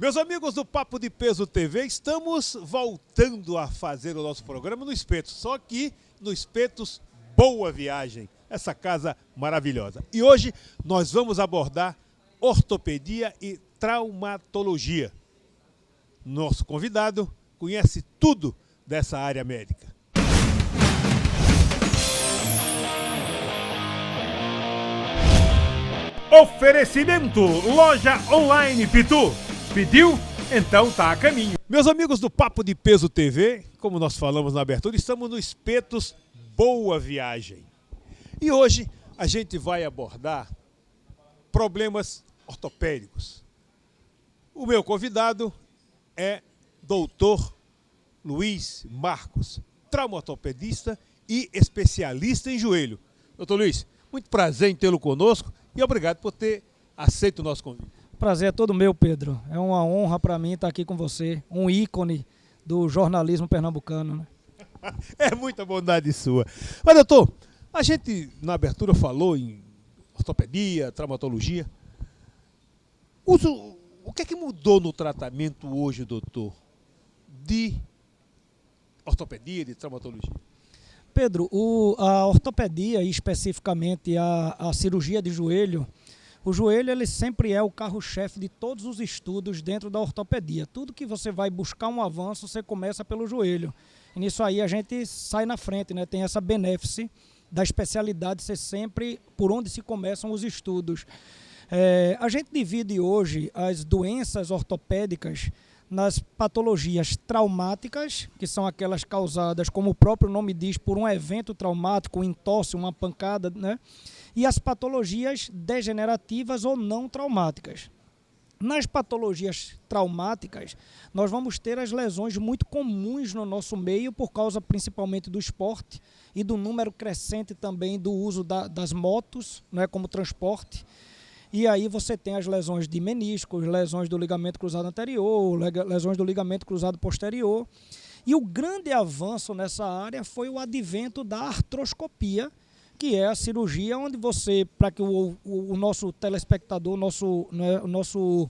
Meus amigos do Papo de Peso TV, estamos voltando a fazer o nosso programa no Espetos, só que no Espetos Boa Viagem, essa casa maravilhosa. E hoje nós vamos abordar ortopedia e traumatologia. Nosso convidado conhece tudo dessa área médica. Oferecimento Loja Online Pitu. Pediu? Então tá a caminho. Meus amigos do Papo de Peso TV, como nós falamos na abertura, estamos no Espetos Boa Viagem. E hoje a gente vai abordar problemas ortopédicos. O meu convidado é Dr. Luiz Marcos, traumatorpedista e especialista em joelho. Dr. Luiz, muito prazer em tê-lo conosco e obrigado por ter aceito o nosso convite. Prazer é todo meu, Pedro. É uma honra para mim estar aqui com você, um ícone do jornalismo pernambucano, né? É muita bondade sua. Mas, doutor, a gente na abertura falou em ortopedia, traumatologia. O que é que mudou no tratamento hoje, doutor, de ortopedia, de traumatologia? Pedro, a ortopedia e especificamente a cirurgia de joelho, o joelho ele sempre é o carro-chefe de todos os estudos dentro da ortopedia. Tudo que você vai buscar um avanço, você começa pelo joelho. E nisso aí a gente sai na frente, né? Tem essa benéfice da especialidade ser sempre por onde se começam os estudos. A gente divide hoje as doenças ortopédicas nas patologias traumáticas, que são aquelas causadas, como o próprio nome diz, por um evento traumático, um entorse, uma pancada, né? E as patologias degenerativas ou não traumáticas. Nas patologias traumáticas, nós vamos ter as lesões muito comuns no nosso meio, por causa principalmente do esporte e do número crescente também do uso das motos, né, como transporte. E aí você tem as lesões de meniscos, lesões do ligamento cruzado anterior, lesões do ligamento cruzado posterior. E o grande avanço nessa área foi o advento da artroscopia, que é a cirurgia onde você, para que o nosso telespectador, o nosso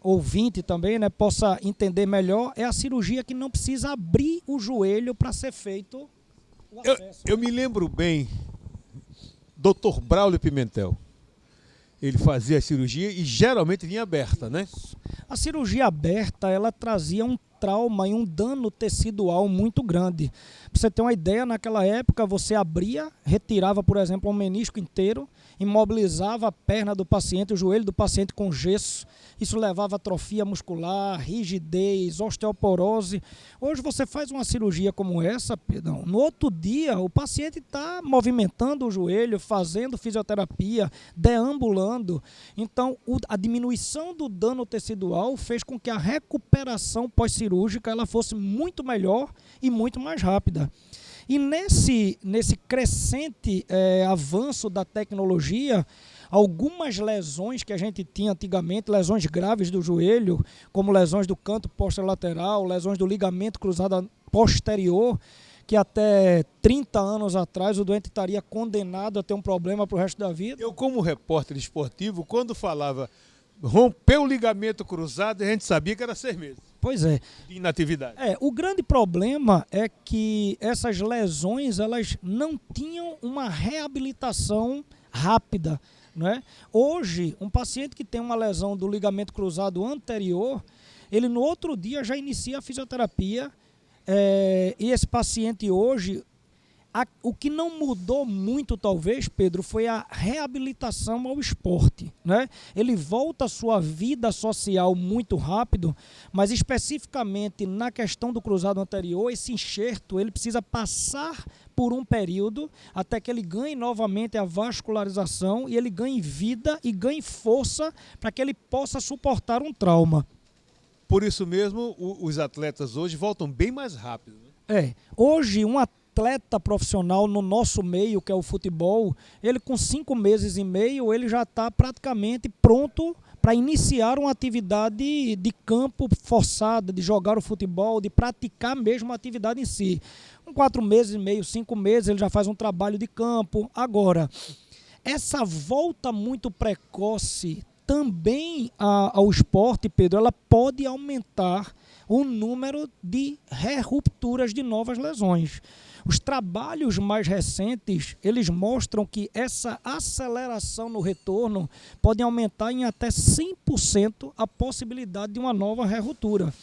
ouvinte também, né, possa entender melhor, é a cirurgia que não precisa abrir o joelho para ser feito o acesso. Eu me lembro bem, Dr. Braulio Pimentel, ele fazia a cirurgia e geralmente vinha aberta, né? A cirurgia aberta, ela trazia um trauma e um dano tecidual muito grande. Para você ter uma ideia, naquela época você abria, retirava, por exemplo, um menisco inteiro, imobilizava a perna do paciente, o joelho do paciente com gesso. Isso levava a atrofia muscular, rigidez, osteoporose. Hoje você faz uma cirurgia como essa, Pedro, no outro dia o paciente está movimentando o joelho, fazendo fisioterapia, deambulando. Então a diminuição do dano tecidual fez com que a recuperação pós-cirúrgica ela fosse muito melhor e muito mais rápida. E nesse crescente avanço da tecnologia, algumas lesões que a gente tinha antigamente, lesões graves do joelho, como lesões do canto posterolateral, lesões do ligamento cruzado posterior, que até 30 anos atrás o doente estaria condenado a ter um problema para o resto da vida. Eu, como repórter esportivo, quando falava rompeu o ligamento cruzado, a gente sabia que era 6 meses. Pois é. De inatividade. O grande problema é que essas lesões elas não tinham uma reabilitação rápida, né? Hoje, um paciente que tem uma lesão do ligamento cruzado anterior, ele no outro dia já inicia a fisioterapia e esse paciente hoje, o que não mudou muito talvez, Pedro, foi a reabilitação ao esporte, né? Ele volta à sua vida social muito rápido, mas especificamente na questão do cruzado anterior, esse enxerto ele precisa passar por um período até que ele ganhe novamente a vascularização e ele ganhe vida e ganhe força para que ele possa suportar um trauma. Por isso mesmo, os atletas hoje voltam bem mais rápido, né? Hoje um atleta profissional no nosso meio, que é o futebol, ele com 5 meses e meio, ele já está praticamente pronto para iniciar uma atividade de campo forçada, de jogar o futebol, de praticar mesmo a atividade em si. Com 4 meses e meio, 5 meses, ele já faz um trabalho de campo. Agora, essa volta muito precoce também ao esporte, Pedro, ela pode aumentar o número de rupturas de novas lesões. Os trabalhos mais recentes, eles mostram que essa aceleração no retorno pode aumentar em até 100% a possibilidade de uma nova ruptura.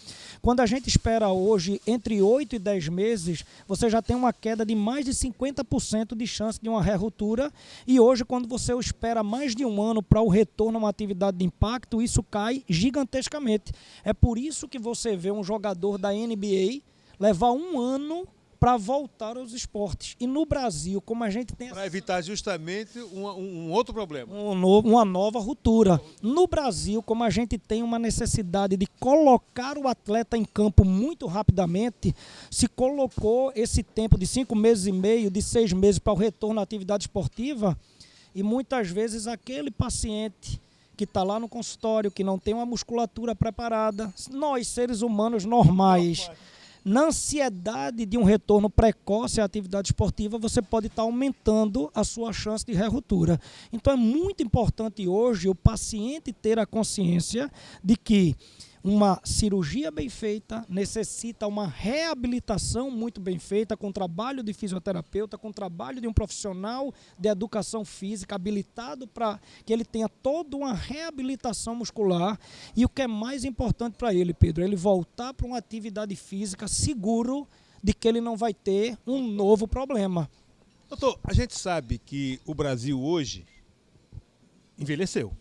Quando a gente espera hoje entre 8 e 10 meses, você já tem uma queda de mais de 50% de chance de uma ruptura, e hoje quando você espera mais de um ano para o retorno a uma atividade de impacto, isso cai gigantescamente. É por isso que você vê um jogador da NBA levar um ano para voltar aos esportes. E no Brasil, como a gente tem... Para evitar justamente um outro problema. Uma nova ruptura. No Brasil, como a gente tem uma necessidade de colocar o atleta em campo muito rapidamente, se colocou esse tempo de 5 meses e meio, de 6 meses para o retorno à atividade esportiva, e muitas vezes aquele paciente que está lá no consultório, que não tem uma musculatura preparada, nós, seres humanos normais, na ansiedade de um retorno precoce à atividade esportiva, você pode estar aumentando a sua chance de ruptura. Então é muito importante hoje o paciente ter a consciência de que uma cirurgia bem feita necessita uma reabilitação muito bem feita, com trabalho de fisioterapeuta, com trabalho de um profissional de educação física habilitado para que ele tenha toda uma reabilitação muscular. E o que é mais importante para ele, Pedro, ele voltar para uma atividade física seguro de que ele não vai ter um novo problema. Doutor, a gente sabe que o Brasil hoje envelheceu.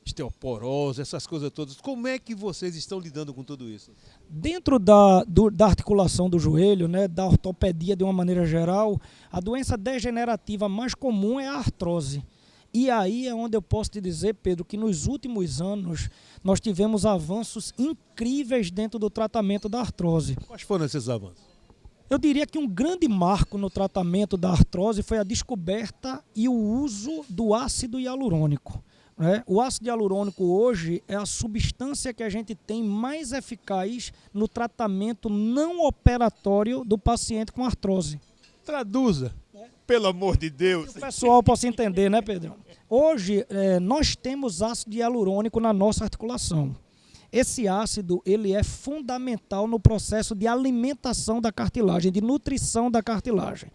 Osteoporose, essas coisas todas. Como é que vocês estão lidando com tudo isso? Dentro da articulação do joelho, né, da ortopedia de uma maneira geral, a doença degenerativa mais comum é a artrose. E aí é onde eu posso te dizer, Pedro, que nos últimos anos nós tivemos avanços incríveis dentro do tratamento da artrose. Quais foram esses avanços? Eu diria que um grande marco no tratamento da artrose foi a descoberta e o uso do ácido hialurônico. O ácido hialurônico hoje é a substância que a gente tem mais eficaz no tratamento não operatório do paciente com artrose. Traduza, pelo amor de Deus. O pessoal possa entender, né, Pedro? Hoje, nós temos ácido hialurônico na nossa articulação. Esse ácido, ele é fundamental no processo de alimentação da cartilagem, de nutrição da cartilagem.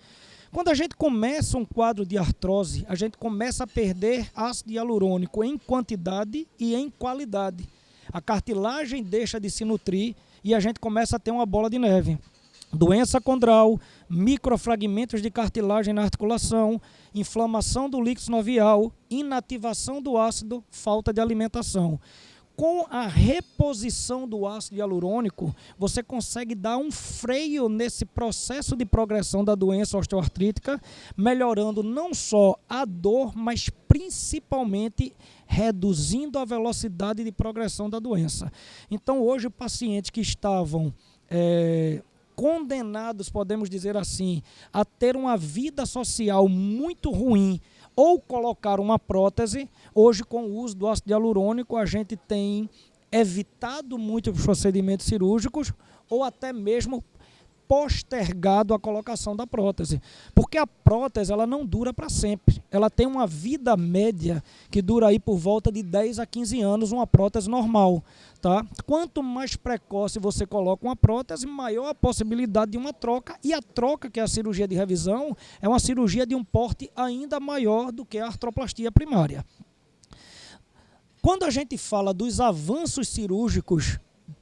Quando a gente começa um quadro de artrose, a gente começa a perder ácido hialurônico em quantidade e em qualidade. A cartilagem deixa de se nutrir e a gente começa a ter uma bola de neve. Doença condral, microfragmentos de cartilagem na articulação, inflamação do líquido sinovial, inativação do ácido, falta de alimentação. Com a reposição do ácido hialurônico, você consegue dar um freio nesse processo de progressão da doença osteoartrítica, melhorando não só a dor, mas principalmente reduzindo a velocidade de progressão da doença. Então, hoje, pacientes que estavam condenados, podemos dizer assim, a ter uma vida social muito ruim, ou colocar uma prótese, hoje com o uso do ácido hialurônico a gente tem evitado muitos procedimentos cirúrgicos ou até mesmo postergado a colocação da prótese. Porque a prótese ela não dura para sempre. Ela tem uma vida média que dura aí por volta de 10 a 15 anos, uma prótese normal. Tá? Quanto mais precoce você coloca uma prótese, maior a possibilidade de uma troca. E a troca, que é a cirurgia de revisão, é uma cirurgia de um porte ainda maior do que a artroplastia primária. Quando a gente fala dos avanços cirúrgicos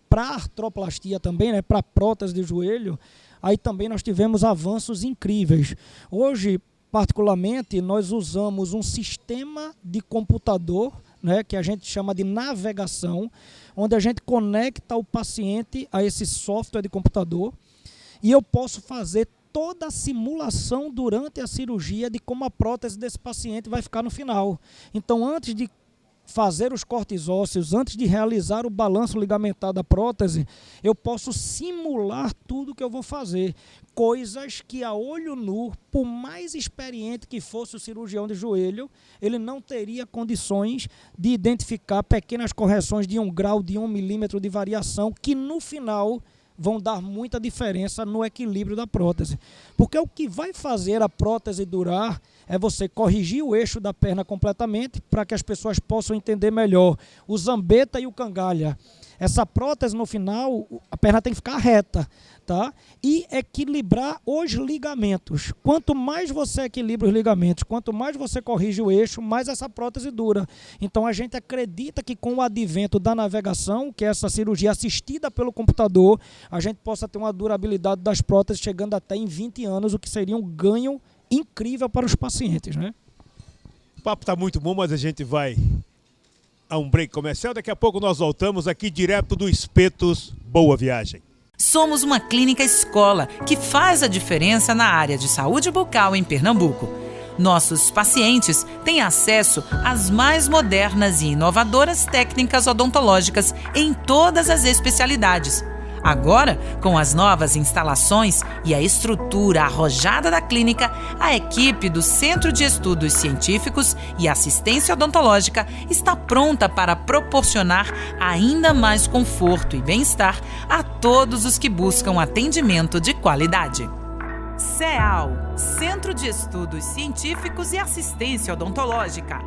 para a artroplastia também, né, para a prótese de joelho, aí também nós tivemos avanços incríveis. Hoje, particularmente, nós usamos um sistema de computador, né, que a gente chama de navegação, onde a gente conecta o paciente a esse software de computador e eu posso fazer toda a simulação durante a cirurgia de como a prótese desse paciente vai ficar no final. Então, antes de fazer os cortes ósseos, antes de realizar o balanço ligamentar da prótese, eu posso simular tudo que eu vou fazer. Coisas que a olho nu, por mais experiente que fosse o cirurgião de joelho, ele não teria condições de identificar pequenas correções de 1 grau, de 1 milímetro de variação, que no final vão dar muita diferença no equilíbrio da prótese. Porque o que vai fazer a prótese durar é você corrigir o eixo da perna completamente para que as pessoas possam entender melhor o zambeta e o cangalha. Essa prótese, no final, a perna tem que ficar reta, tá? E equilibrar os ligamentos. Quanto mais você equilibra os ligamentos, quanto mais você corrige o eixo, mais essa prótese dura. Então, a gente acredita que com o advento da navegação, que é essa cirurgia assistida pelo computador, a gente possa ter uma durabilidade das próteses chegando até em 20 anos, o que seria um ganho incrível para os pacientes, né? O papo está muito bom, mas a gente vai a um break comercial. Daqui a pouco nós voltamos aqui direto do Espetos. Boa viagem. Somos uma clínica escola que faz a diferença na área de saúde bucal em Pernambuco. Nossos pacientes têm acesso às mais modernas e inovadoras técnicas odontológicas em todas as especialidades. Agora, com as novas instalações e a estrutura arrojada da clínica, a equipe do Centro de Estudos Científicos e Assistência Odontológica está pronta para proporcionar ainda mais conforto e bem-estar a todos os que buscam atendimento de qualidade. CEAL, Centro de Estudos Científicos e Assistência Odontológica.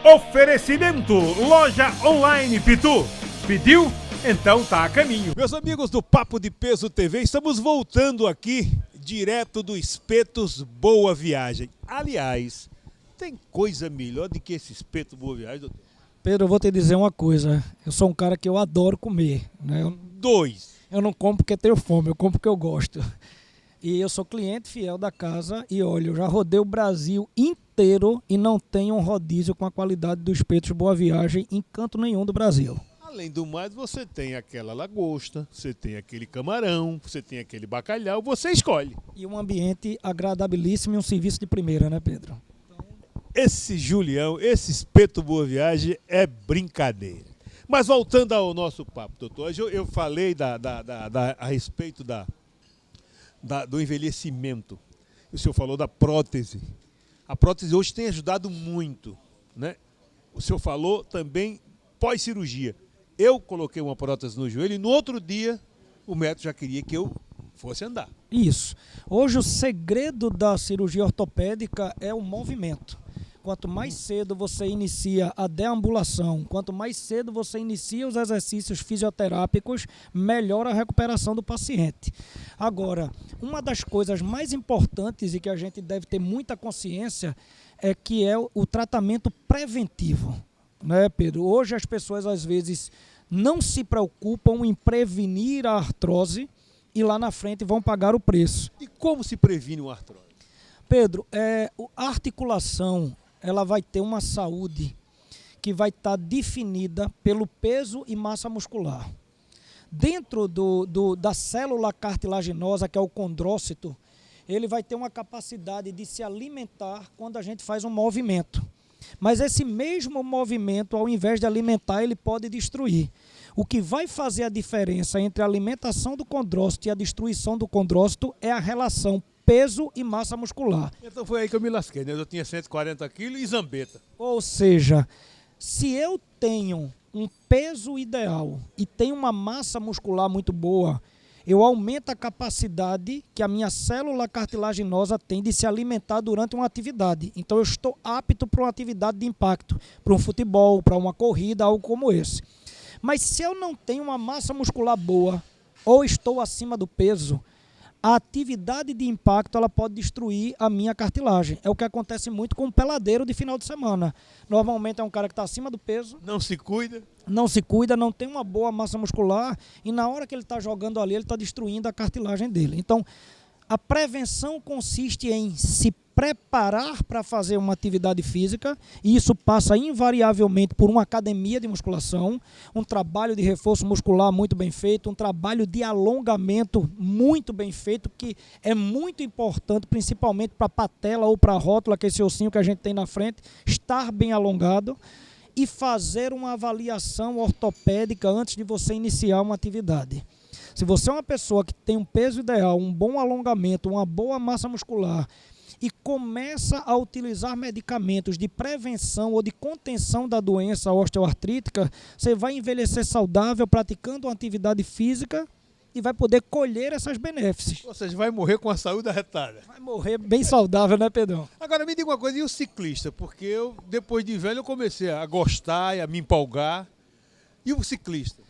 Oferecimento Loja Online Pitu. Pediu? Então tá a caminho. Meus amigos do Papo de Peso TV, estamos voltando aqui direto do Espetos Boa Viagem. Aliás, tem coisa melhor do que esse Espeto Boa Viagem, doutor? Pedro, eu vou te dizer uma coisa. Eu sou um cara que eu adoro comer, né? Eu não como porque tenho fome, eu como porque eu gosto. E eu sou cliente fiel da casa e olha, eu já rodei o Brasil inteiro e não tenho um rodízio com a qualidade do Espetos Boa Viagem em canto nenhum do Brasil. Além do mais, você tem aquela lagosta, você tem aquele camarão, você tem aquele bacalhau, você escolhe. E um ambiente agradabilíssimo e um serviço de primeira, né, Pedro? Esse Julião, esse Espeto Boa Viagem é brincadeira. Mas voltando ao nosso papo, doutor, hoje eu falei a respeito do envelhecimento. O senhor falou da prótese. A prótese hoje tem ajudado muito, né? O senhor falou também pós-cirurgia. Eu coloquei uma prótese no joelho e no outro dia o médico já queria que eu fosse andar. Isso. Hoje o segredo da cirurgia ortopédica é o movimento. Quanto mais cedo você inicia a deambulação, quanto mais cedo você inicia os exercícios fisioterápicos, melhor a recuperação do paciente. Agora, uma das coisas mais importantes e que a gente deve ter muita consciência é que é o tratamento preventivo. Né, Pedro? Hoje as pessoas às vezes não se preocupam em prevenir a artrose e lá na frente vão pagar o preço. E como se previne uma artrose? Pedro, a articulação ela vai ter uma saúde que vai estar definida pelo peso e massa muscular. Dentro da célula cartilaginosa, que é o condrócito, ele vai ter uma capacidade de se alimentar quando a gente faz um movimento. Mas esse mesmo movimento, ao invés de alimentar, ele pode destruir. O que vai fazer a diferença entre a alimentação do condrócito e a destruição do condrócito é a relação peso e massa muscular. Então foi aí que eu me lasquei, né? Eu tinha 140 quilos e zambeta. Ou seja, se eu tenho um peso ideal e tenho uma massa muscular muito boa, eu aumento a capacidade que a minha célula cartilaginosa tem de se alimentar durante uma atividade. Então eu estou apto para uma atividade de impacto, para um futebol, para uma corrida, algo como esse. Mas se eu não tenho uma massa muscular boa ou estou acima do peso, a atividade de impacto ela pode destruir a minha cartilagem. É o que acontece muito com o peladeiro de final de semana. Normalmente é um cara que está acima do peso. Não se cuida, não tem uma boa massa muscular e na hora que ele está jogando ali, ele está destruindo a cartilagem dele. Então, a prevenção consiste em se preparar para fazer uma atividade física, e isso passa invariavelmente por uma academia de musculação, um trabalho de reforço muscular muito bem feito, um trabalho de alongamento muito bem feito, que é muito importante, principalmente para a patela ou para a rótula, que é esse ossinho que a gente tem na frente, estar bem alongado, e fazer uma avaliação ortopédica antes de você iniciar uma atividade. Se você é uma pessoa que tem um peso ideal, um bom alongamento, uma boa massa muscular, e começa a utilizar medicamentos de prevenção ou de contenção da doença osteoartrítica, você vai envelhecer saudável, praticando uma atividade física e vai poder colher essas benefícios. Ou seja, vai morrer com a saúde arretada. Vai morrer bem saudável, né, Pedrão? Agora me diga uma coisa, e o ciclista? Porque eu, depois de velho, eu comecei a gostar e a me empolgar. E o ciclista?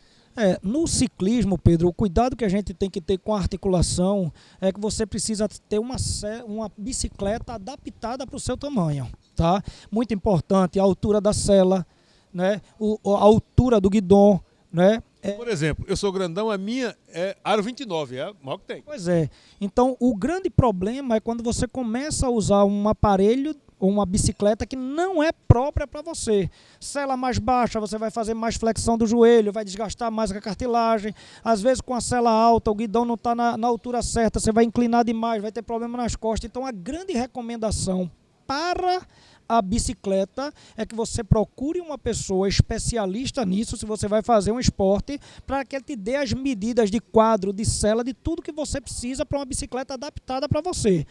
No ciclismo, Pedro, o cuidado que a gente tem que ter com a articulação é que você precisa ter uma bicicleta adaptada para o seu tamanho, tá? Muito importante a altura da sela, né? A altura do guidão, né? Por exemplo, eu sou grandão, a minha é aro 29, é a maior que tem. Pois é. Então, o grande problema é quando você começa a usar um aparelho ou uma bicicleta que não é própria para você. Sela mais baixa, você vai fazer mais flexão do joelho, vai desgastar mais a cartilagem. Às vezes com a sela alta, o guidão não está na altura certa, você vai inclinar demais, vai ter problema nas costas. Então a grande recomendação para a bicicleta é que você procure uma pessoa especialista nisso, se você vai fazer um esporte, para que ele te dê as medidas de quadro, de sela, de tudo que você precisa para uma bicicleta adaptada para você.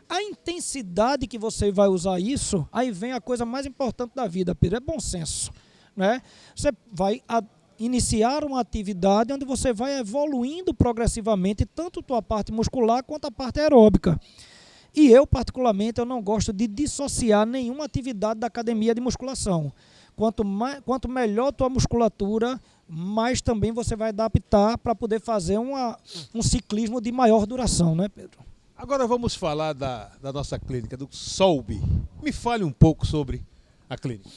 A intensidade que você vai usar isso, aí vem a coisa mais importante da vida, Pedro, é bom senso, né? Você vai iniciar uma atividade onde você vai evoluindo progressivamente tanto a tua parte muscular quanto a parte aeróbica. E eu, particularmente, eu não gosto de dissociar nenhuma atividade da academia de musculação. Quanto melhor a tua musculatura, mais também você vai adaptar para poder fazer um ciclismo de maior duração, né, Pedro? Agora vamos falar da nossa clínica, do Solbi. Me fale um pouco sobre a clínica.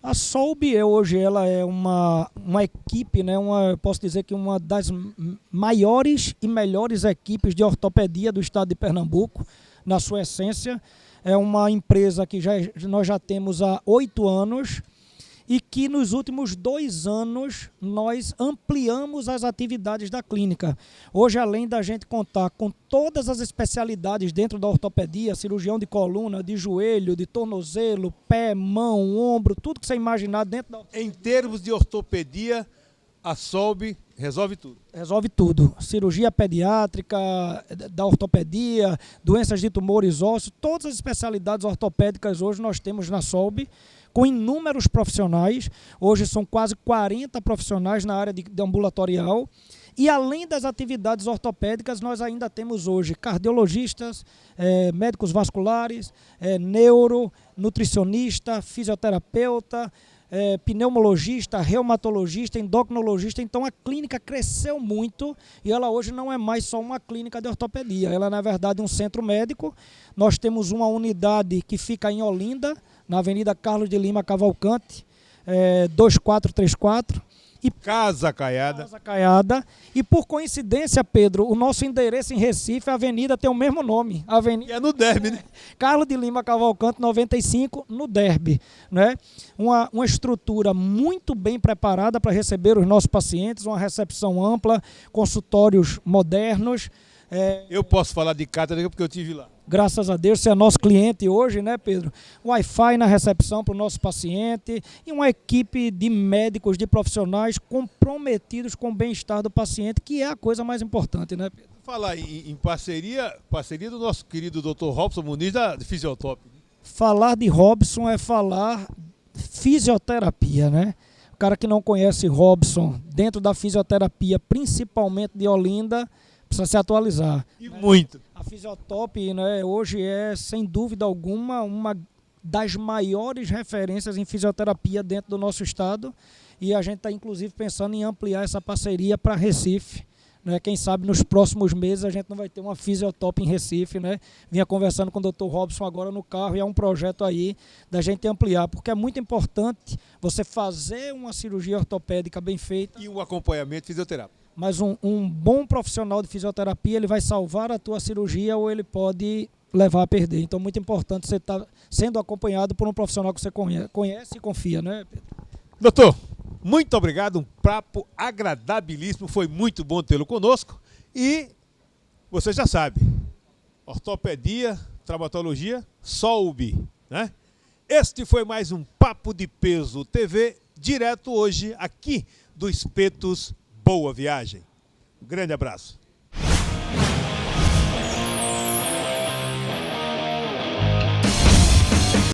A Solbi hoje ela é uma equipe, né, eu posso dizer que uma das maiores e melhores equipes de ortopedia do estado de Pernambuco, na sua essência. É uma empresa que nós já temos há 8 anos e que nos últimos 2 anos nós ampliamos as atividades da clínica. Hoje, além da gente contar com todas as especialidades dentro da ortopedia, cirurgião de coluna, de joelho, de tornozelo, pé, mão, ombro, tudo que você imaginar dentro da... Em termos de ortopedia, a Solbi resolve tudo. Resolve tudo. Cirurgia pediátrica, da ortopedia, doenças de tumores ósseos, todas as especialidades ortopédicas hoje nós temos na Solbi, com inúmeros profissionais. Hoje são quase 40 profissionais na área de ambulatorial. E além das atividades ortopédicas, nós ainda temos hoje cardiologistas, médicos vasculares, neuro, nutricionista, fisioterapeuta, pneumologista, reumatologista, endocrinologista. Então a clínica cresceu muito e ela hoje não é mais só uma clínica de ortopedia, ela é na verdade um centro médico. Nós temos uma unidade que fica em Olinda, na Avenida Carlos de Lima Cavalcante, 2434. Casa Caiada. Casa Caiada. E por coincidência, Pedro, o nosso endereço em Recife, a avenida tem o mesmo nome. E é no Derby, né? Carlos de Lima Cavalcante, 95, no Derby, né? Uma estrutura muito bem preparada para receber os nossos pacientes, uma recepção ampla, consultórios modernos. Eu posso falar de cátedra porque eu estive lá. Graças a Deus, você é nosso cliente hoje, né, Pedro? Wi-Fi na recepção para o nosso paciente e uma equipe de médicos, de profissionais comprometidos com o bem-estar do paciente, que é a coisa mais importante, né, Pedro? Falar em parceria do nosso querido Dr. Robson Muniz, da Fisiotop. Falar de Robson é falar fisioterapia, né? O cara que não conhece Robson dentro da fisioterapia, principalmente de Olinda, precisa se atualizar. E muito. A Fisiotop, né, hoje é, sem dúvida alguma, uma das maiores referências em fisioterapia dentro do nosso estado. E a gente está, inclusive, pensando em ampliar essa parceria para Recife. Né? Quem sabe nos próximos meses a gente não vai ter uma Fisiotop em Recife. Né? Vinha conversando com o Dr. Robson agora no carro e é um projeto aí da gente ampliar, porque é muito importante você fazer uma cirurgia ortopédica bem feita. E um acompanhamento fisioterápico. Mas um bom profissional de fisioterapia, ele vai salvar a tua cirurgia ou ele pode levar a perder. Então, muito importante você estar sendo acompanhado por um profissional que você conhece e confia, né, Pedro? Doutor, muito obrigado, um papo agradabilíssimo, foi muito bom tê-lo conosco. E você já sabe, ortopedia, traumatologia, Solbi, né? Este foi mais um Papo de Peso TV, direto hoje aqui do Espetos. Boa viagem. Um grande abraço.